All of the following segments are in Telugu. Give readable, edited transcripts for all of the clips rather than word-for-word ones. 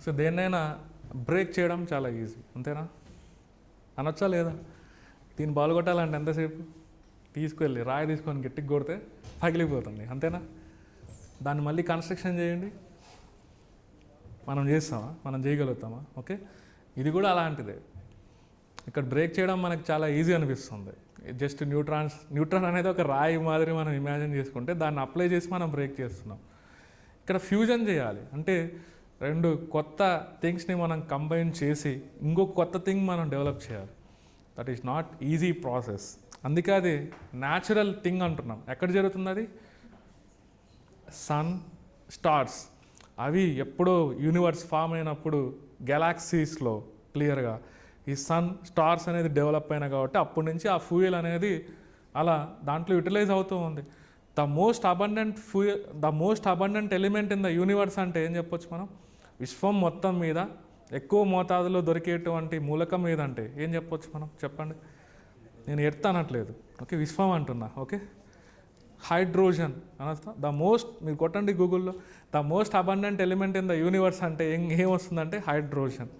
సో దేన్నైనా బ్రేక్ చేయడం చాలా ఈజీ, అంతేనా? అనొచ్చా లేదా? దీన్ని బాల్ కొట్టాలంటే ఎంతసేపు? తీసుకెళ్ళి రాయి తీసుకొని గట్టికి కొడితే పగిలిపోతుంది, అంతేనా? దాన్ని మళ్ళీ కన్స్ట్రక్షన్ చేయండి, మనం చేస్తామా? మనం చేయగలుగుతామా? ఓకే, ఇది కూడా అలాంటిదే. ఇక్కడ బ్రేక్ చేయడం మనకు చాలా ఈజీ అనిపిస్తుంది. జస్ట్ న్యూట్రాన్ అనేది ఒక రాయి మాదిరి మనం ఇమాజిన్ చేసుకుంటే దాన్ని అప్లై చేసి మనం బ్రేక్ చేస్తున్నాం. ఇక్కడ ఫ్యూజన్ చేయాలి అంటే రెండు కొత్త థింగ్స్ని మనం కంబైన్ చేసి ఇంకొక కొత్త థింగ్ మనం డెవలప్ చేయాలి. That is not easy process. అందుకే అది న్యాచురల్ థింగ్ అంటున్నాం. ఎక్కడ జరుగుతుంది అది? సన్, స్టార్స్ అవి ఎప్పుడో యూనివర్స్ ఫామ్ అయినప్పుడు గెలాక్సీస్లో క్లియర్గా ఈ సన్, స్టార్స్ అనేది డెవలప్ అయినా కాబట్టి అప్పటి నుంచి ఆ ఫ్యూయల్ అనేది అలా దాంట్లో యూటిలైజ్ అవుతూ ఉంది. The most abundant element in the universe అంటే ఏం చెప్పొచ్చు మనం? విశ్వం మొత్తం మీద ఎక్కువ మోతాదులో దొరికేటువంటి మూలకం ఏదంటే ఏం చెప్పొచ్చు మనం? చెప్పండి. నేను ఎర్త్ అనట్లేదు, ఓకే, విశ్వం అంటున్నా. ఓకే, హైడ్రోజన్ అనొస్తా. మీరు కొట్టండి గూగుల్లో, the most abundant element in the universe అంటే ఏమొస్తుందంటే hydrogen.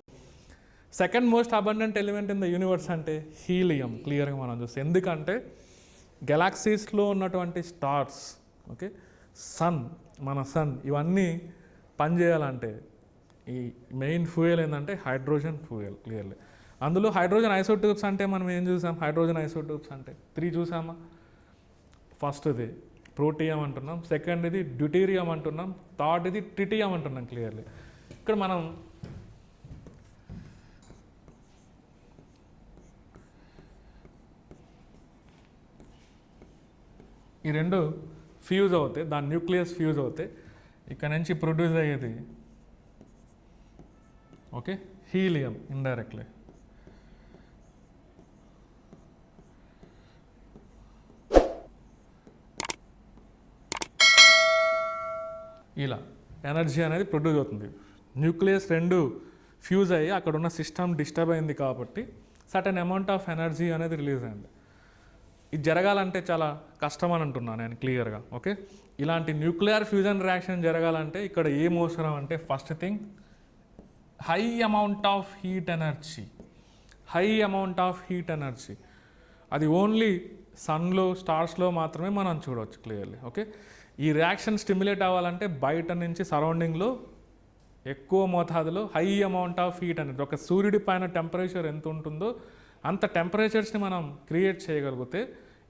Second most abundant element in the universe అంటే హీలియం. క్లియర్గా మనం చూస్తే ఎందుకంటే గెలాక్సీస్లో ఉన్నటువంటి స్టార్స్, ఓకే, సన్, మన సన్ ఇవన్నీ పనిచేయాలంటే ఈ మెయిన్ ఫ్యూయల్ ఏంటంటే హైడ్రోజన్ ఫ్యూయల్. క్లియర్లీ అందులో హైడ్రోజన్ ఐసోటోప్స్ అంటే మనం ఏం చూసాం? హైడ్రోజన్ ఐసోటోప్స్ అంటే 3 చూసామా? ఫస్ట్ది ప్రోటియం అంటున్నాం, సెకండ్ది డ్యూటీరియం అంటున్నాం, థర్డ్ది ట్రిటియం అంటున్నాం. క్లియర్లీ ఇక్కడ మనం ఈ రెండు ఫ్యూజ్ అవుతాయి, దాని న్యూక్లియస్ ఫ్యూజ్ అవుతాయి, ఇక్కడ నుంచి ప్రొడ్యూస్ అయ్యేది ఓకే హీలియం ఇండైరెక్ట్లీ. ఇలా ఎనర్జీ అనేది ప్రొడ్యూస్ అవుతుంది. న్యూక్లియస్ రెండు ఫ్యూజ్ అయ్యి అక్కడ ఉన్న సిస్టమ్ డిస్టర్బ్ అయింది కాబట్టి సర్టెన్ అమౌంట్ ఆఫ్ ఎనర్జీ అనేది రిలీజ్ అయింది. ఇది జరగాలంటే చాలా కష్టం అని అంటున్నాను నేను క్లియర్గా. ఓకే, ఇలాంటి న్యూక్లియర్ ఫ్యూజన్ రియాక్షన్ జరగాలంటే ఇక్కడ ఏం అవసరం అంటే first thing high amount of heat energy. అది ఓన్లీ సన్లో, స్టార్స్లో మాత్రమే మనం చూడవచ్చు క్లియర్లీ. ఓకే, ఈ రియాక్షన్ స్టిమ్యులేట్ అవ్వాలంటే బయట నుంచి సరౌండింగ్లో ఎక్కువ మోతాదులో హై అమౌంట్ ఆఫ్ హీట్ అనేది, ఒక సూర్యుడి పైన టెంపరేచర్ ఎంత ఉంటుందో అంత టెంపరేచర్స్ని మనం క్రియేట్ చేయగలిగితే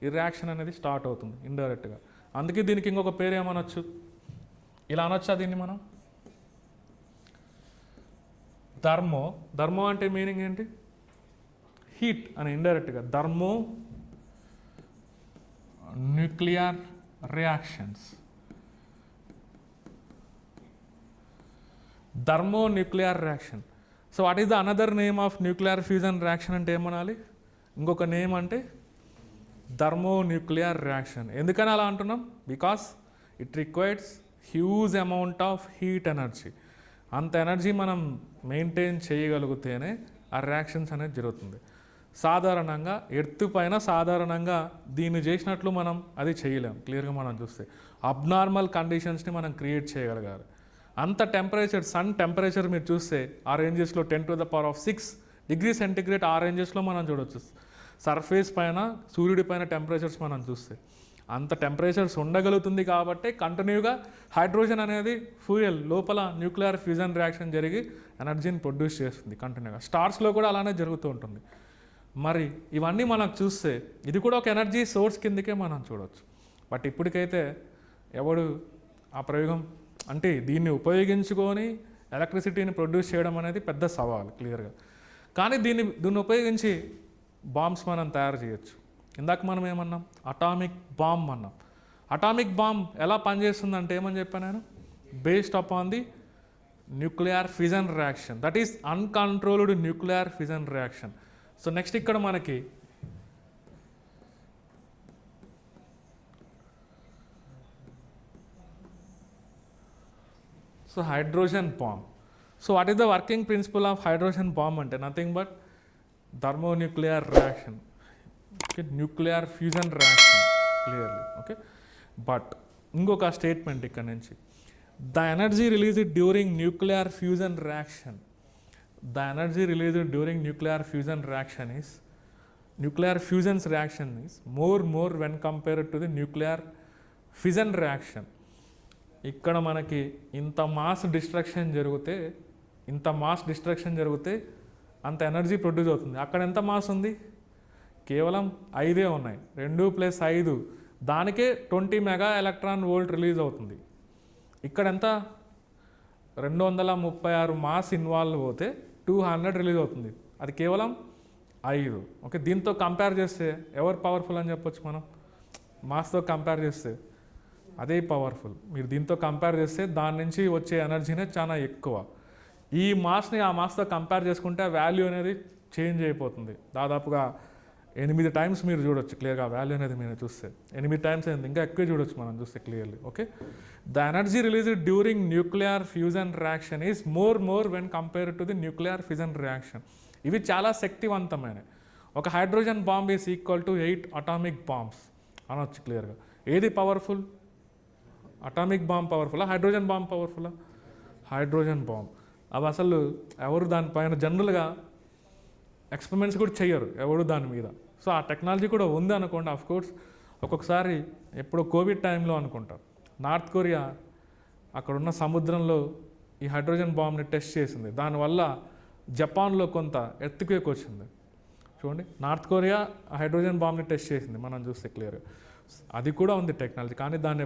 ఈ రియాక్షన్ అనేది స్టార్ట్ అవుతుంది ఇండైరెక్ట్గా. అందుకే దీనికి ఇంకొక పేరు ఏమనొచ్చు? ఇలా అనొచ్చా దీన్ని మనం? ధర్మో అంటే మీనింగ్ ఏంటి? హీట్ అని ఇండైరెక్ట్గా. ధర్మో nuclear reactions. Thermonuclear reaction. So what is the another name of nuclear fusion reaction అంటే ఏమనాలి? ఇంకొక నేమ్ అంటే థర్మోన్యూక్లియర్ రియాక్షన్. ఎందుకని అలా అంటున్నాం? Because it requires huge amount of heat energy. అంత ఎనర్జీ మనం మెయింటైన్ చేయగలిగితేనే ఆ రియాక్షన్స్ అనేది జరుగుతుంది. సాధారణంగా ఎర్త్ పైన సాధారణంగా దీన్ని చేసినట్లు మనం అది చేయలేం. క్లియర్గా మనం చూస్తే అబ్నార్మల్ కండిషన్స్ని మనం క్రియేట్ చేయగలగాలి. అంత టెంపరేచర్, సన్ టెంపరేచర్ మీరు చూస్తే ఆ రేంజెస్లో 10⁶ డిగ్రీ సెంటిగ్రేడ్ ఆ రేంజెస్లో మనం చూడవచ్చు. సర్ఫేస్ పైన, సూర్యుడి పైన టెంపరేచర్స్ మనం చూస్తే అంత టెంపరేచర్స్ ఉండగలుగుతుంది కాబట్టి కంటిన్యూగా హైడ్రోజన్ అనేది ఫ్యూయల్ లోపల న్యూక్లియర్ ఫ్యూజన్ రియాక్షన్ జరిగి ఎనర్జీని ప్రొడ్యూస్ చేస్తుంది కంటిన్యూగా. స్టార్స్లో కూడా అలానే జరుగుతూ ఉంటుంది. మరి ఇవన్నీ మనకు చూస్తే ఇది కూడా ఒక ఎనర్జీ సోర్స్ కిందకే మనం చూడవచ్చు. బట్ ఇప్పటికైతే ఎవడు ఆ ప్రయోగం అంటే దీన్ని ఉపయోగించుకొని ఎలక్ట్రిసిటీని ప్రొడ్యూస్ చేయడం అనేది పెద్ద సవాల్ క్లియర్గా. కానీ దీన్ని ఉపయోగించి బాంబ్స్ మనం తయారు చేయొచ్చు. ఇందాక మనం ఏమన్నాం? అటామిక్ బాంబ్ అన్నాం. అటామిక్ బాంబ్ ఎలా పనిచేస్తుందంటే ఏమని చెప్పాను నేను? Based upon the nuclear fusion reaction, that is uncontrolled nuclear fusion reaction. So next ఇక్కడ మనకి so hydrogen bomb. So what is the working principle of hydrogen bomb అంటే nothing but thermonuclear reaction, okay, nuclear fusion reaction clearly. Okay, but ఇంకొక స్టేట్మెంట్ ఇక్కడ నుంచి The energy released during nuclear fusion reaction. The energy released during nuclear fusion reaction is more when compared to the nuclear fission reaction. ఇక్కడ మనకి ఇంత మాస్ డిస్ట్రక్షన్ జరిగితే అంత ఎనర్జీ ప్రొడ్యూస్ అవుతుంది. అక్కడ ఎంత మాస్ ఉంది? కేవలం 5 ఉన్నాయి. 2 + 5 దానికే 20 మెగా ఎలక్ట్రాన్ వోల్ట్ రిలీజ్ అవుతుంది. ఇక్కడ ఎంత? 236 మాస్ ఇన్వాల్వ్ అవుతే 200 రిలీజ్ అవుతుంది. అది కేవలం 5. ఓకే, దీంతో కంపేర్ చేస్తే ఎవరు పవర్ఫుల్ అని చెప్పొచ్చు మనం? మాస్తో కంపేర్ చేస్తే అదే పవర్ఫుల్. మీరు దీంతో కంపేర్ చేస్తే దాని నుంచి వచ్చే ఎనర్జీనే చాలా ఎక్కువ. ఈ మాస్ని ఆ మాస్తో కంపేర్ చేసుకుంటే ఆ వాల్యూ అనేది చేంజ్ అయిపోతుంది. దాదాపుగా 8 టైమ్స్ మీరు చూడొచ్చు క్లియర్గా వాల్యూ అనేది మీరు చూస్తే 8 టైమ్స్ అయింది, ఇంకా ఎక్కువ చూడొచ్చు మనం చూస్తే clearly. Okay, the energy released during nuclear fusion reaction is more when compared to the nuclear fusion reaction. ఇవి చాలా శక్తివంతమైనవి. ఒక hydrogen bomb is equal to 8 atomic bombs అనొచ్చు క్లియర్గా. ఏది పవర్ఫుల్? అటామిక్ బాంబ్ పవర్ఫుల్లా, హైడ్రోజన్ బాంబ్ పవర్ఫుల్లా? Hydrogen bomb. అవి అసలు ఎవరు దానిపైన జనరల్గా ఎక్స్పెరిమెంట్స్ కూడా చేయరు ఎవరు దాని మీద. సో ఆ టెక్నాలజీ కూడా ఉంది అనుకోండి. ఆఫ్ కోర్స్ ఒక్కొక్కసారి ఎప్పుడో కోవిడ్ టైంలో అనుకుంటారు, నార్త్ కొరియా అక్కడున్న సముద్రంలో ఈ హైడ్రోజన్ బాంబ్ని టెస్ట్ చేసింది. దానివల్ల జపాన్లో కొంత ఎర్త్క్వేక్ వచ్చింది. చూడండి, నార్త్ కొరియా హైడ్రోజన్ బాంబ్ని టెస్ట్ చేసింది మనం చూస్తే క్లియర్గా. అది కూడా ఉంది టెక్నాలజీ, కానీ దాన్ని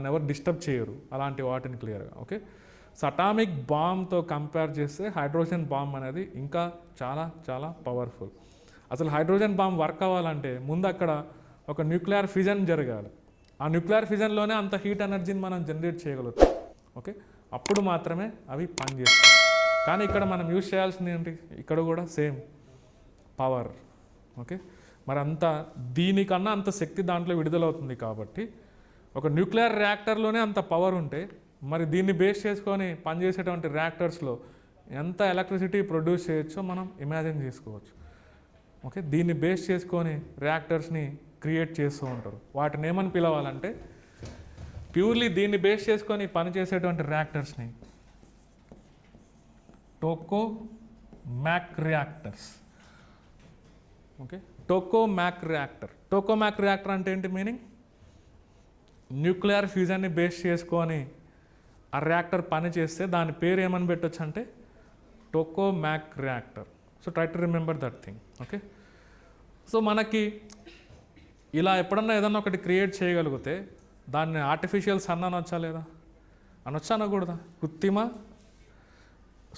ఎవరు డిస్టర్బ్ చేయరు అలాంటి వాటిని క్లియర్గా. ఓకే, సో అటామిక్ బాంబ్తో కంపేర్ చేస్తే హైడ్రోజన్ బాంబ్ అనేది ఇంకా చాలా చాలా పవర్ఫుల్. అసలు హైడ్రోజన్ బాంబ్ వర్క్ అవ్వాలంటే ముందు అక్కడ ఒక న్యూక్లియర్ ఫిజన్ జరగాలి. ఆ న్యూక్లియర్ ఫిజన్లోనే అంత హీట్ ఎనర్జీని మనం జనరేట్ చేయగలుగుతాం. ఓకే, అప్పుడు మాత్రమే అవి పనిచేస్తాయి. కానీ ఇక్కడ మనం యూజ్ చేయాల్సింది ఏంటి? ఇక్కడ కూడా సేమ్ పవర్. ఓకే, మరి దీనికన్నా అంత శక్తి దాంట్లో విడుదలవుతుంది. కాబట్టి ఒక న్యూక్లియర్ రియాక్టర్లోనే అంత పవర్ ఉంటే మరి దీన్ని బేస్ చేసుకొని పనిచేసేటువంటి రియాక్టర్స్లో ఎంత ఎలక్ట్రిసిటీ ప్రొడ్యూస్ చేయొచ్చో మనం ఇమాజిన్ చేసుకోవచ్చు. ఓకే, దీన్ని బేస్ చేసుకొని రియాక్టర్స్ని క్రియేట్ చేస్తూ ఉంటారు. వాటిని ఏమని పిలవాలంటే ప్యూర్లీ దీన్ని బేస్ చేసుకొని పనిచేసేటువంటి రియాక్టర్స్ని tokamak reactors. Okay, tokamak reactor అంటే ఏంటి మీనింగ్? న్యూక్లియర్ ఫ్యూజన్ని బేస్ చేసుకొని ఆ రియాక్టర్ పని చేస్తే దాని పేరు ఏమని పెట్టచ్చు అంటే టోకోమాక్ reactor. So try to remember that thing. Okay, so మనకి ఇలా ఎప్పుడన్నా ఏదన్నా ఒకటి క్రియేట్ చేయగలిగితే దాన్ని ఆర్టిఫిషియల్ సన్ అనొచ్చా లేదా? అనొచ్చా అనకూడదా? కృత్రిమ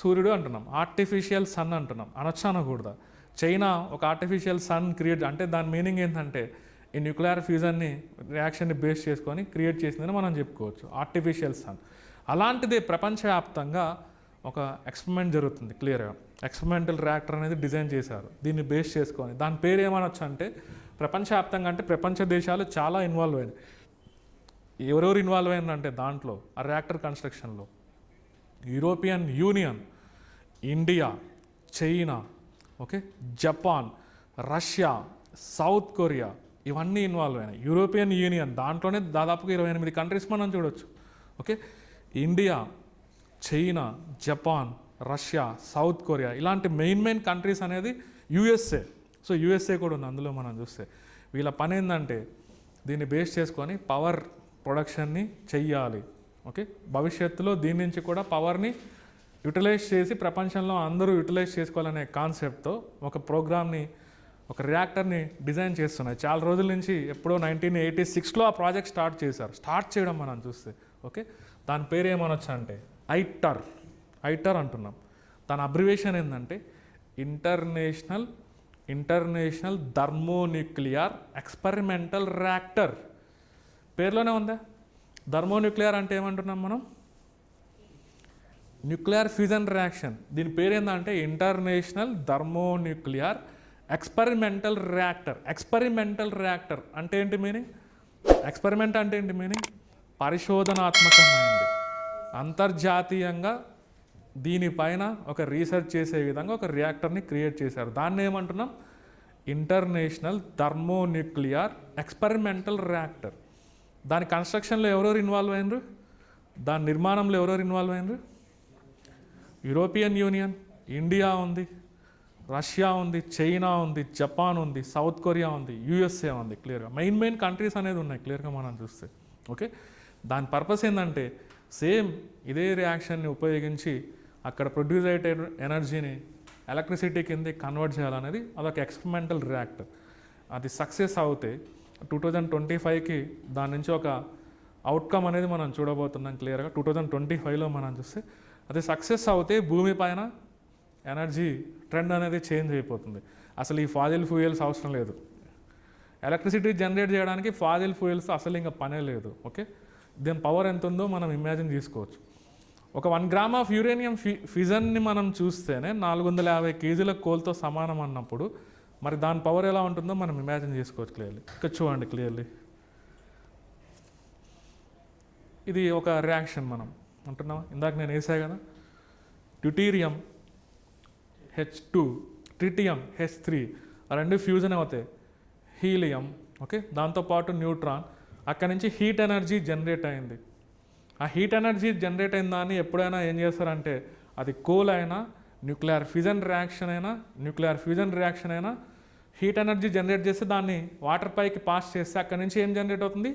సూర్యుడు అంటున్నాం, ఆర్టిఫిషియల్ సన్ అంటున్నాం, అనొచ్చా అనకూడదా? చైనా ఒక ఆర్టిఫిషియల్ సన్ క్రియేట్ అంటే దాని మీనింగ్ ఏంటంటే ఈ న్యూక్లియర్ ఫ్యూజన్ని రియాక్షన్ని బేస్ చేసుకొని క్రియేట్ చేసిందని మనం చెప్పుకోవచ్చు, ఆర్టిఫిషియల్ సన్. అలాంటిదే ప్రపంచవ్యాప్తంగా ఒక ఎక్స్పెరిమెంట్ జరుగుతుంది క్లియర్గా. ఎక్స్పెరిమెంటల్ రియాక్టర్ అనేది డిజైన్ చేశారు దీన్ని బేస్ చేసుకొని. దాని పేరు ఏమనొచ్చు అంటే ప్రపంచవ్యాప్తంగా అంటే ప్రపంచ దేశాలు చాలా ఇన్వాల్వ్ అయినాయి. ఎవరెవరు ఇన్వాల్వ్ అయ్యారంటే దాంట్లో ఆ రియాక్టర్ కన్స్ట్రక్షన్లో European Union, India, China, okay, Japan, Russia, South Korea ఇవన్నీ ఇన్వాల్వ్ అయినాయి. యూరోపియన్ యూనియన్ దాంట్లోనే దాదాపుగా 28 కంట్రీస్ మనం చూడొచ్చు. Okay, India, China, Japan, Russia, South Korea ఇలాంటి మెయిన్ కంట్రీస్ అనేది యూఎస్ఏ. సో యూఎస్ఏ కూడా ఉంది అందులో మనం చూస్తే. వీళ్ళ పని ఏంటంటే దీన్ని బేస్ చేసుకొని పవర్ ప్రొడక్షన్ని చెయ్యాలి. ఓకే, భవిష్యత్తులో దీని నుంచి కూడా పవర్ని యూటిలైజ్ చేసి ప్రపంచంలో అందరూ యూటిలైజ్ చేసుకోవాలనే కాన్సెప్ట్తో ఒక ప్రోగ్రామ్ని, ఒక రియాక్టర్ని డిజైన్ చేస్తున్నాయి. చాలా రోజుల నుంచి ఎప్పుడో 1986లో ఆ ప్రాజెక్ట్ స్టార్ట్ చేశారు. స్టార్ట్ చేయడం మనం చూస్తే ఓకే, దాని పేరు ఏమనొచ్చు అంటే ఐటర్ అంటున్నాం. దాని అబ్రివేషన్ ఏంటంటే ఇంటర్నేషనల్ థర్మోన్యూక్లియర్ ఎక్స్పెరిమెంటల్ రియాక్టర్. పేర్లోనే ఉందా? థర్మోన్యూక్లియర్ అంటే ఏమంటున్నాం మనం? Nuclear fusion reaction. దీని పేరు ఏంటంటే ఇంటర్నేషనల్ థర్మోన్యూక్లియర్ ఎక్స్పెరిమెంటల్ రియాక్టర్ అంటే ఏంటి మీనింగ్? ఎక్స్పెరిమెంట్ అంటే ఏంటి మీనింగ్? పరిశోధనాత్మకమైనది. అంతర్జాతీయంగా దీనిపైన ఒక రీసెర్చ్ చేసే విధంగా ఒక రియాక్టర్ని క్రియేట్ చేశారు. దాన్ని ఏమంటున్నాం? International thermonuclear experimental reactor. దాని కన్స్ట్రక్షన్లో ఎవరెవరు ఇన్వాల్వ్ అయినారు? దాని నిర్మాణంలో ఎవరెవరు ఇన్వాల్వ్ అయినారు? యూరోపియన్ యూనియన్, ఇండియా ఉంది, రష్యా ఉంది, చైనా ఉంది, జపాన్ ఉంది, సౌత్ కొరియా ఉంది, యూఎస్ఏ ఉంది. క్లియర్గా మెయిన్ కంట్రీస్ అనేది ఉన్నాయి క్లియర్గా మనం చూస్తే. ఓకే, దాని పర్పస్ ఏంటంటే సేమ్ ఇదే రియాక్షన్ని ఉపయోగించి అక్కడ ప్రొడ్యూస్ అయ్యే ఎనర్జీని ఎలక్ట్రిసిటీ కింద కన్వర్ట్ చేయాలనేది అదొక ఎక్స్పెరిమెంటల్ రియాక్టర్. అది సక్సెస్ అవుతే 2025కి దాని నుంచి ఒక అవుట్కమ్ అనేది మనం చూడబోతున్నాం క్లియర్గా. 2025లో మనం చూస్తే అది సక్సెస్ అవుతే భూమి పైన ఎనర్జీ ట్రెండ్ అనేది చేంజ్ అయిపోతుంది. అసలు ఈ ఫాజిల్ ఫ్యూయల్స్ అవసరం లేదు. ఎలక్ట్రిసిటీ జనరేట్ చేయడానికి ఫాజిల్ ఫ్యూయల్స్ అసలు ఇంకా పనే లేదు. ఓకే, దీని పవర్ ఎంత ఉందో మనం ఇమాజిన్ చేసుకోవచ్చు. ఒక 1 గ్రామ్ ఆఫ్ యురేనియం ఫిజన్ని మనం చూస్తేనే 450 కేజీల కోల్తో సమానం అన్నప్పుడు మరి దాని పవర్ ఎలా ఉంటుందో మనం ఇమాజిన్ చేసుకోవచ్చు క్లియర్లీ. ఇక్కడ చూడండి క్లియర్లీ, ఇది ఒక రియాక్షన్ మనం అంటున్నాం. ఇందాక నేను వేసా కదా, డ్యూటీరియం H2, ట్రిటియం H3, ఆ రెండు ఫ్యూజన్ అవుతాయి, హీలియం. ఓకే, దాంతోపాటు న్యూట్రాన్. అక్కడి నుంచి హీట్ ఎనర్జీ జనరేట్ అయింది. ఆ హీట్ ఎనర్జీ జనరేట్ అయిన దాన్ని ఎప్పుడైనా ఏం చేస్తారంటే అది కోల్ అయినా, న్యూక్లియర్ ఫ్యూజన్ రియాక్షన్ అయినా హీట్ ఎనర్జీ జనరేట్ చేస్తే దాన్ని వాటర్ పైకి పాస్ చేస్తే అక్కడి నుంచి ఏం జనరేట్ అవుతుంది?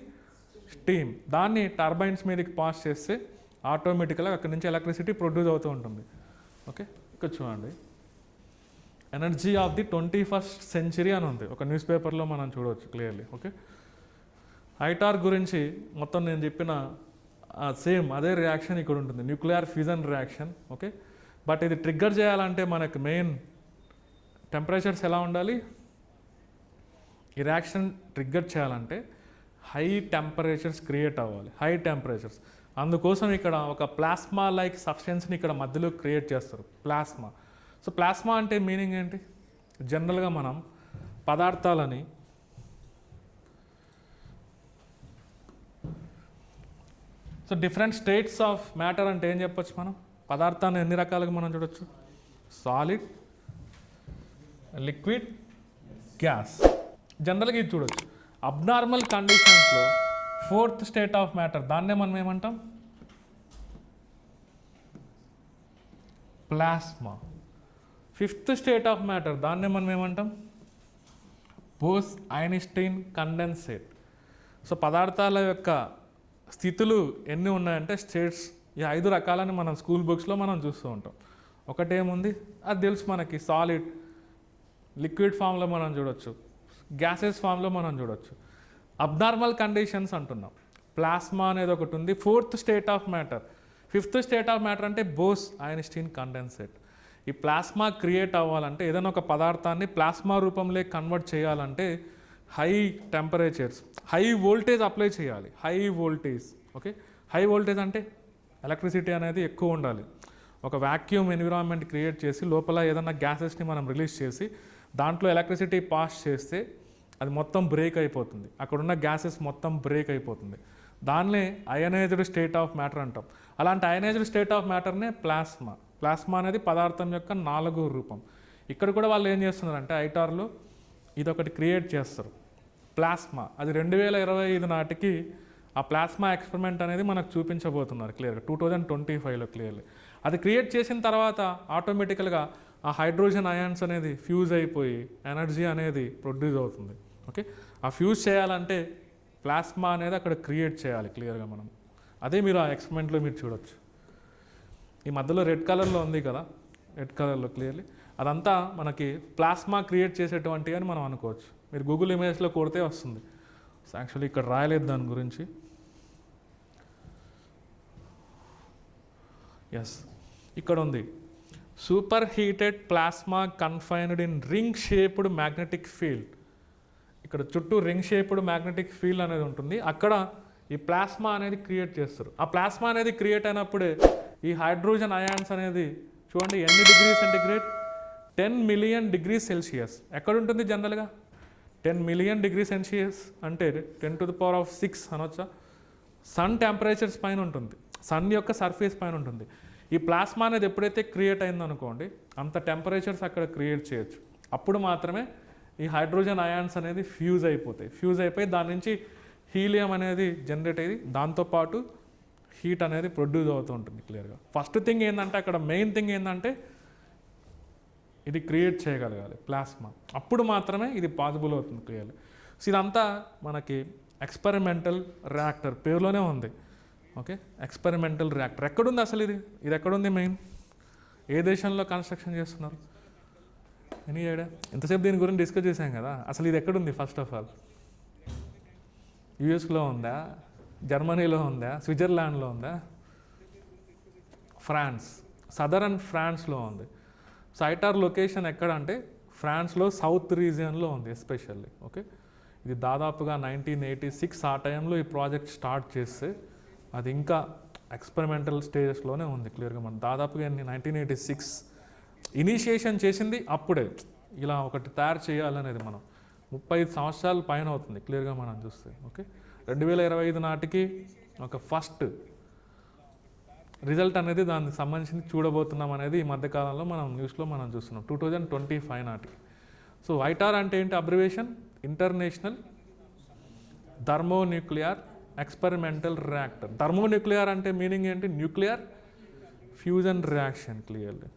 స్టీమ్. దాన్ని టర్బైన్స్ మీదకి పాస్ చేస్తే ఆటోమేటిక్గా అక్కడి నుంచి ఎలక్ట్రిసిటీ ప్రొడ్యూస్ అవుతూ ఉంటుంది. ఓకే, ఇక్కడ చూడండి, energy of the 21st century అని ఉంది, ఒక న్యూస్ పేపర్లో మనం చూడవచ్చు క్లియర్లీ. ఓకే, ఐటార్ గురించి మొత్తం నేను చెప్పిన సేమ్ అదే రియాక్షన్ ఇక్కడ ఉంటుంది, nuclear fusion reaction. Okay, but ఇది ట్రిగ్గర్ చేయాలంటే మనకు మెయిన్ టెంపరేచర్స్ ఎలా ఉండాలి? ఈ రియాక్షన్ ట్రిగ్గర్ చేయాలంటే హై టెంపరేచర్స్ క్రియేట్ అవ్వాలి, హై టెంపరేచర్స్. అందుకోసం ఇక్కడ ఒక ప్లాస్మా లైక్ సబ్స్టెన్స్ని ఇక్కడ మధ్యలో క్రియేట్ చేస్తారు, ప్లాస్మా. సో ప్లాస్మా అంటే మీనింగ్ ఏంటి? జనరల్గా మనం పదార్థాలని so different states of matter అంటే ఏం చెప్పొచ్చు మనం? పదార్థాన్ని ఎన్ని రకాలుగా మనం చూడొచ్చు? Solid, liquid, gas. జనరల్గా ఇది చూడొచ్చు. అబ్నార్మల్ కండిషన్స్లో 4th స్టేట్ ఆఫ్ మ్యాటర్, దాన్నే మనం ఏమంటాం? Plasma. 5th state of matter, దాన్నే మనం ఏమంటాం? Bose Einstein condensate. సో పదార్థాల యొక్క స్థితులు ఎన్ని ఉన్నాయంటే స్టేట్స్, ఈ 5 రకాలని మనం స్కూల్ బుక్స్లో మనం చూస్తూ ఉంటాం. ఒకటేముంది అది తెలుసు మనకి, సాలిడ్, లిక్విడ్ ఫామ్లో మనం చూడొచ్చు, గ్యాసెస్ ఫామ్లో మనం చూడొచ్చు. అబ్నార్మల్ కండిషన్స్ అంటున్నాం, ప్లాస్మా అనేది ఒకటి ఉంది. 4th state of matter, 5th state of matter అంటే బోస్ ఐన్స్టీన్ కండెన్సేట్. ఈ ప్లాస్మా క్రియేట్ అవ్వాలంటే ఏదైనా ఒక పదార్థాన్ని ప్లాస్మా రూపంలో కన్వర్ట్ చేయాలంటే high temperatures, high voltage apply చేయాలి, high voltage. Okay, high voltage అంటే ఎలక్ట్రిసిటీ అనేది ఎక్కువ ఉండాలి. ఒక వ్యాక్యూమ్ ఎన్విరాన్మెంట్ క్రియేట్ చేసి లోపల ఏదైనా గ్యాసెస్ని మనం రిలీజ్ చేసి దాంట్లో ఎలక్ట్రిసిటీ పాస్ చేస్తే అది మొత్తం బ్రేక్ అయిపోతుంది, అక్కడున్న గ్యాసెస్ మొత్తం బ్రేక్ అయిపోతుంది. దాన్నే అయనైజ్డ్ స్టేట్ ఆఫ్ మ్యాటర్ అంటాం. అలాంటి అయనైజ్డ్ స్టేట్ ఆఫ్ మ్యాటర్నే ప్లాస్మా. ప్లాస్మా అనేది పదార్థం యొక్క 4వ రూపం. ఇక్కడ కూడా వాళ్ళు ఏం చేస్తున్నారంటే ఐటార్లో ఇదొకటి క్రియేట్ చేస్తారు, ప్లాస్మా. అది 2025 నాటికి ఆ ప్లాస్మా ఎక్స్పెరిమెంట్ అనేది మనకు చూపించబోతున్నారు క్లియర్గా, 2025లో క్లియర్లీ. అది క్రియేట్ చేసిన తర్వాత ఆటోమేటికల్గా ఆ హైడ్రోజన్ అయాన్స్ అనేది ఫ్యూజ్ అయిపోయి ఎనర్జీ అనేది ప్రొడ్యూస్ అవుతుంది. ఓకే, ఆ ఫ్యూజ్ చేయాలంటే ప్లాస్మా అనేది అక్కడ క్రియేట్ చేయాలి క్లియర్గా మనం. అదే మీరు ఆ ఎక్స్పెరిమెంట్లో మీరు చూడొచ్చు. ఈ మధ్యలో రెడ్ కలర్లో ఉంది కదా, రెడ్ కలర్లో క్లియర్లీ అదంతా మనకి ప్లాస్మా క్రియేట్ చేసేటువంటివి అని మనం అనుకోవచ్చు. మీరు గూగుల్ ఇమేజ్లో కొడితే వస్తుంది. యాక్చువల్లీ ఇక్కడ రాయలేదు దాని గురించి. ఎస్, ఇక్కడ ఉంది, super heated plasma confined in ring shaped magnetic field. ఇక్కడ చుట్టూ రింగ్ షేప్డ్ మ్యాగ్నెటిక్ ఫీల్డ్ అనేది ఉంటుంది, అక్కడ ఈ ప్లాస్మా అనేది క్రియేట్ చేస్తారు. ఆ ప్లాస్మా అనేది క్రియేట్ అయినప్పుడే ఈ హైడ్రోజన్ అయాన్స్ అనేది చూడండి ఎన్ని degree centigrade, 10 million degree Celsius. ఎక్కడ ఉంటుంది జనరల్గా? 10 మిలియన్ డిగ్రీ సెల్సియస్ అంటే 10⁶ అనొచ్చా? సన్ టెంపరేచర్స్ పైన ఉంటుంది, సన్ యొక్క సర్ఫేస్ పైన ఉంటుంది. ఈ ప్లాస్మా అనేది ఎప్పుడైతే క్రియేట్ అయిందో అనుకోండి, అంత టెంపరేచర్స్ అక్కడ క్రియేట్ చేయొచ్చు. అప్పుడు మాత్రమే ఈ హైడ్రోజన్ అయాన్స్ అనేది ఫ్యూజ్ అయిపోతాయి. ఫ్యూజ్ అయిపోయి దాని నుంచి హీలియం అనేది జనరేట్ అయ్యి దాంతోపాటు హీట్ అనేది ప్రొడ్యూస్ అవుతూ ఉంటుంది క్లియర్గా. ఫస్ట్ థింగ్ ఏంటంటే అక్కడ మెయిన్ థింగ్ ఏంటంటే ఇది క్రియేట్ చేయగలగాలి ప్లాస్మా, అప్పుడు మాత్రమే ఇది పాసిబుల్ అవుతుంది క్లియర్లీ. సో ఇదంతా మనకి ఎక్స్పెరిమెంటల్ రియాక్టర్ పేరులోనే ఉంది. ఓకే, ఎక్స్పెరిమెంటల్ రియాక్టర్ ఎక్కడుంది అసలు? ఇది ఎక్కడుంది? మెయిన్ ఏ దేశంలో కన్స్ట్రక్షన్ చేస్తున్నారు? Any idea? ఇంతసేపు దీని గురించి డిస్కస్ చేశాం కదా, అసలు ఇది ఎక్కడుంది? ఫస్ట్ ఆఫ్ ఆల్ యూఎస్లో ఉందా, జర్మనీలో ఉందా, స్విట్జర్లాండ్లో ఉందా, ఫ్రాన్స్, సదరన్ ఫ్రాన్స్లో ఉంది. సో ఐటార్ లొకేషన్ ఎక్కడ అంటే ఫ్రాన్స్లో సౌత్ రీజియన్లో ఉంది ఎస్పెషల్లీ. ఓకే, ఇది దాదాపుగా 1986 ఆ టైంలో ఈ ప్రాజెక్ట్ స్టార్ట్ చేస్తే అది ఇంకా ఎక్స్పెరిమెంటల్ స్టేజెస్లోనే ఉంది క్లియర్గా. మనం దాదాపుగా 1986 ఇనిషియేషన్ చేసింది అప్పుడే, ఇలా ఒకటి తయారు చేయాలనేది. మనం 35 సంవత్సరాల పైన అవుతుంది క్లియర్గా మనం చూస్తే. ఓకే, 2025 నాటికి ఒక ఫస్ట్ రిజల్ట్ అనేది దానికి సంబంధించి చూడబోతున్నాం అనేది ఈ మధ్యకాలంలో మనం న్యూస్లో మనం చూస్తున్నాం 2025 నాటికి. సో ఐటార్ అంటే ఏంటి abbreviation? International thermonuclear experimental reactor. Thermonuclear అంటే మీనింగ్ ఏంటి? Nuclear fusion reaction clearly.